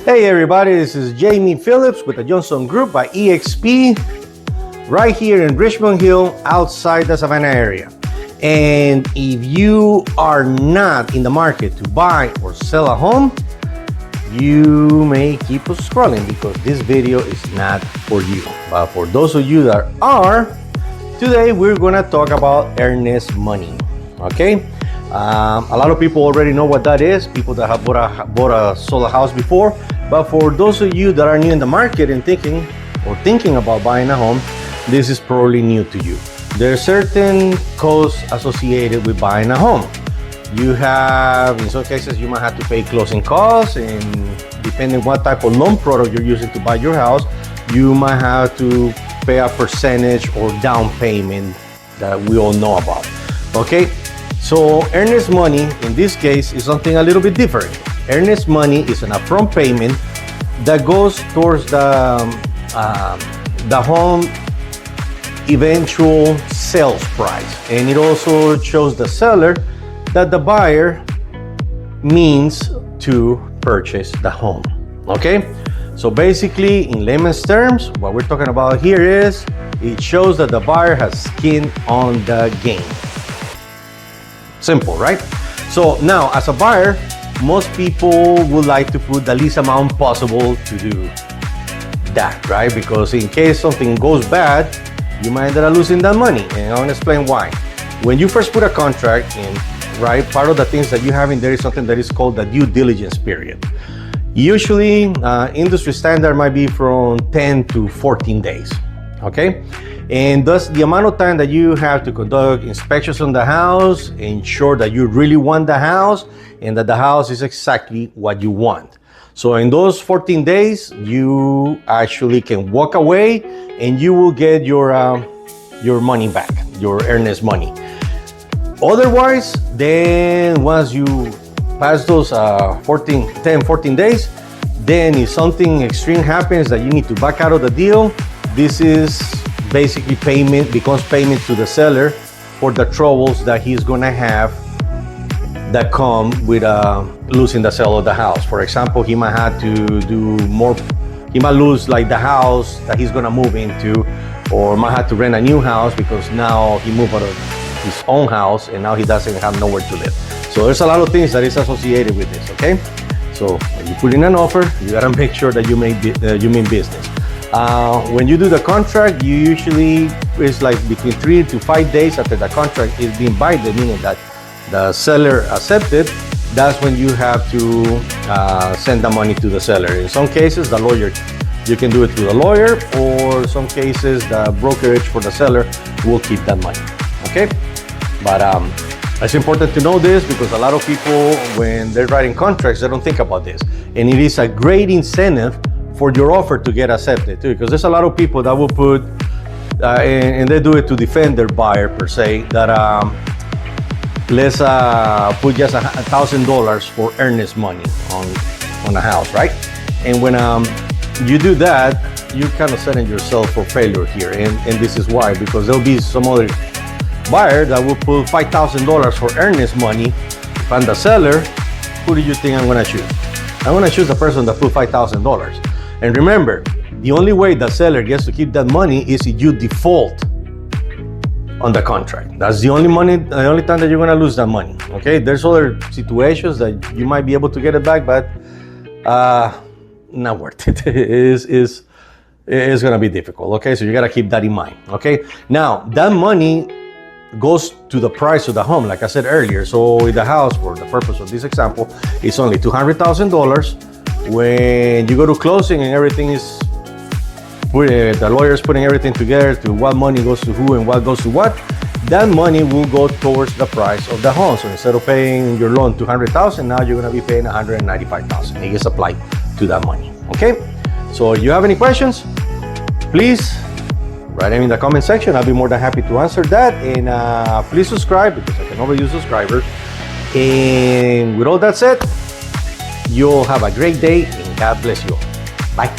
Hey everybody, this is Jaime.Phillips with the Johnson Group by EXP, right here in Richmond Hill, outside the Savannah area. And if you are not in the market to buy or sell a home, you may keep scrolling because this video is not for you. But for those of you that are, today we're gonna talk about earnest money, okay? A lot of people already know what that is, people that have sold a house before. But for those of you that are new in the market and thinking about buying a home, this is probably new to you. There are certain costs associated with buying a home. You have, in some cases, you might have to pay closing costs, and depending what type of loan product you're using to buy your house, you might have to pay a percentage or down payment that we all know about, okay? So earnest money, in this case, is something a little bit different. Earnest money is an upfront payment that goes towards the home eventual sales price, and it also shows the seller that the buyer means to purchase the home, okay? So basically, in layman's terms, what we're talking about here is it shows that the buyer has skin on the game. Simple, right? So now, as a buyer, most people would like to put the least amount possible to do that, right? Because in case something goes bad, you might end up losing that money. And I'm gonna explain why. When you first put a contract in, right, part of the things that you have in there is something that is called the due diligence period. Usually, industry standard might be from 10 to 14 days, okay? And thus, the amount of time that you have to conduct inspections on the house, ensure that you really want the house and that the house is exactly what you want. So in those 14 days, you actually can walk away and you will get your money back, your earnest money. Otherwise, then once you pass those 14 days, then if something extreme happens that you need to back out of the deal, this is basically becomes payment to the seller for the troubles that he's gonna have that come with losing the sale of the house. For example, he might have to he might lose like the house that he's gonna move into, or might have to rent a new house because now he moved out of his own house and now he doesn't have nowhere to live. So there's a lot of things that is associated with this, okay? So when you put in an offer, you gotta make sure that you mean business. When you do the contract, you usually, it's like between 3 to 5 days after the contract is being binded, meaning that the seller accepted, that's when you have to send the money to the seller. In some cases, the lawyer, you can do it through the lawyer, or some cases, the brokerage for the seller will keep that money, okay? But it's important to know this because a lot of people, when they're writing contracts, they don't think about this. And it is a great incentive for your offer to get accepted too, because there's a lot of people that will put, and they do it to defend their buyer per se, that let's put just $1,000 for earnest money on a house, right? And when you do that, you kind of setting yourself for failure here, and this is why, because there'll be some other buyer that will put $5,000 for earnest money. If I'm the seller, who do you think I'm gonna choose? I'm gonna choose the person that put $5,000. And remember, the only way the seller gets to keep that money is if you default on the contract. That's the only time that you're gonna lose that money, okay? There's other situations that you might be able to get it back, but not worth it. It's gonna be difficult, okay? So you gotta keep that in mind, okay? Now, that money goes to the price of the home, like I said earlier. So the house, for the purpose of this example, is only $200,000. When you go to closing and everything is, the lawyer's putting everything together to what money goes to who and what goes to what, that money will go towards the price of the home. So instead of paying your loan $200,000, now you're gonna be paying $195,000. It gets applied to that money, okay? So if you have any questions, please write them in the comment section. I'll be more than happy to answer that. And please subscribe, because I can always use subscribers. And with all that said, you'll have a great day and God bless you all. Bye.